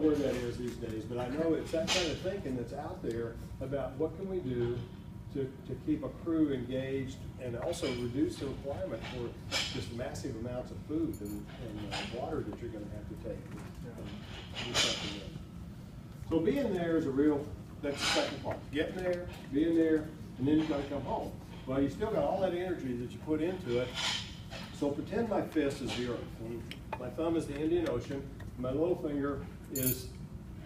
where that is these days, but I know it's that kind of thinking that's out there about what can we do to keep a crew engaged and also reduce the requirement for just massive amounts of food and water that you're going to have to take. And do something else. So being there is that's the second part. Getting there, being there, and then you've got to come home. Well, you still got all that energy that you put into it. So pretend my fist is the earth, and my thumb is the Indian Ocean, and my little finger is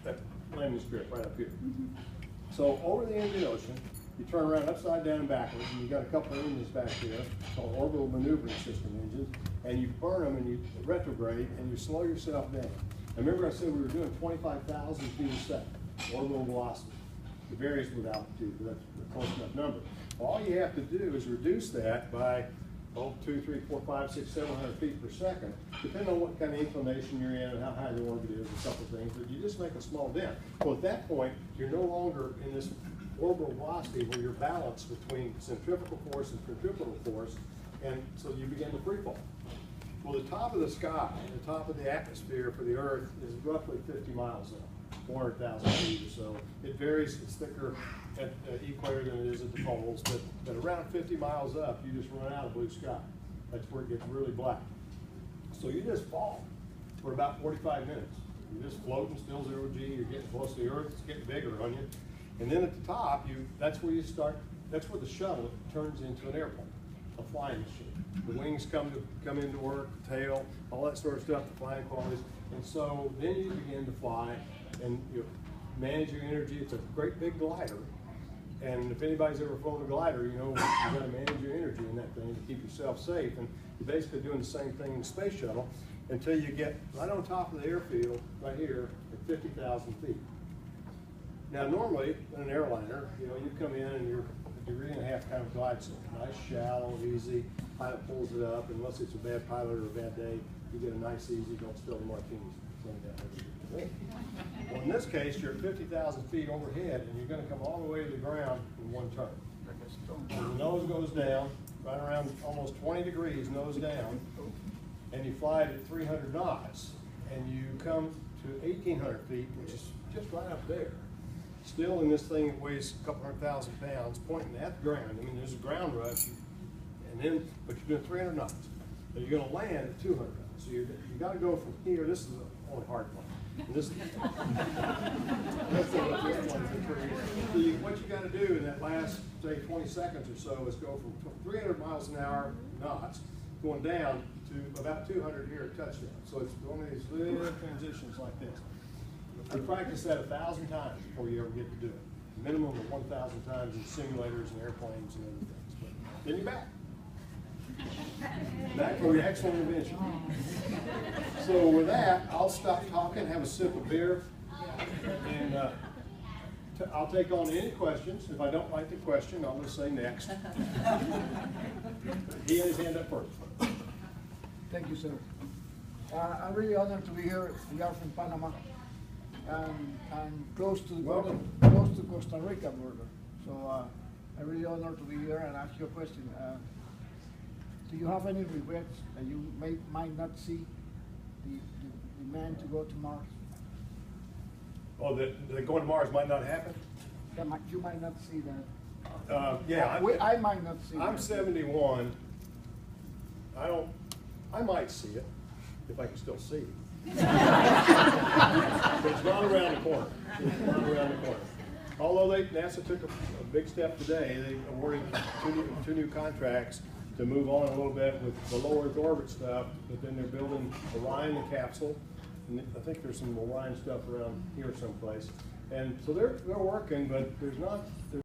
that landing strip right up here. So over the Indian Ocean, you turn around upside down and backwards, and you've got a couple of engines back there called orbital maneuvering system engines, and you burn them and you retrograde and you slow yourself down. And remember I said we were doing 25,000 feet a second, orbital velocity. It varies with altitude, but that's a close enough number. All you have to do is reduce that by 2, 3, 4, 5, 6, 700 feet per second, depending on what kind of inclination you're in and how high the orbit is, a couple of things, but you just make a small dent. Well, at that point, you're no longer in this orbital velocity where you're balanced between centrifugal force and centripetal force, and so you begin to free fall. Well, the top of the sky, the top of the atmosphere for the Earth is roughly 50 miles up, 400,000 feet or so. It varies, it's thicker at the equator than it is at the poles, but around 50 miles up, you just run out of blue sky. That's where it gets really black. So you just fall for about 45 minutes. You're just floating, still 0 G, you're getting close to the Earth, it's getting bigger on you. And then at the top, that's where you start, that's where the shuttle turns into an airplane, a flying machine. The wings come into work, the tail, all that sort of stuff, the flying qualities. And so then you begin to fly and you manage your energy. It's a great big glider. And if anybody's ever flown a glider, you know you've got to manage your energy in that thing to keep yourself safe. And you're basically doing the same thing in the space shuttle until you get right on top of the airfield, right here, at 50,000 feet. Now, normally, in an airliner, you know, you come in and you're a degree and a half kind of glide slope. Nice, shallow, easy. Pilot pulls it up, unless it's a bad pilot or a bad day, you get a nice, easy, don't spill the martinis. Well, in this case, you're at 50,000 feet overhead, and you're going to come all the way to the ground in one turn. So the nose goes down, right around almost 20 degrees, nose down, and you fly it at 300 knots, and you come to 1,800 feet, which is just right up there. Still in this thing that weighs a couple 100,000 pounds, pointing at the ground. I mean, there's a ground rush, but you're doing 300 knots. And you're going to land at 200 knots. So you got to go from here. This is the only hard one. And this, what you got to do in that last, say, 20 seconds or so is go from 300 miles an hour knots going down to about 200 here at touchdown. So it's one of these little transitions like this. You practice that 1,000 times before you ever get to do it. Minimum of 1,000 times in simulators and airplanes and other things. But then you're back. Back for your excellent invention. So with that, I'll stop talking, have a sip of beer, and I'll take on any questions. If I don't like the question, I'll just say next. He had his hand up first. Thank you, sir. I'm really honored to be here. We are from Panama. And close to Costa Rica border. So I'm really honored to be here and ask you a question. Do you have any regrets that you might not see the man to go to Mars? Oh, that going to Mars might not happen? You might not see that. Yeah, I might not see I'm that. 71. I might see it if I can still see. But it's not around the corner. It's not around the corner. Although NASA took a big step today, they awarded two new contracts to move on a little bit with the low Earth orbit stuff, but then they're building Orion the capsule, and I think there's some Orion stuff around here someplace. And so they're working, but there's not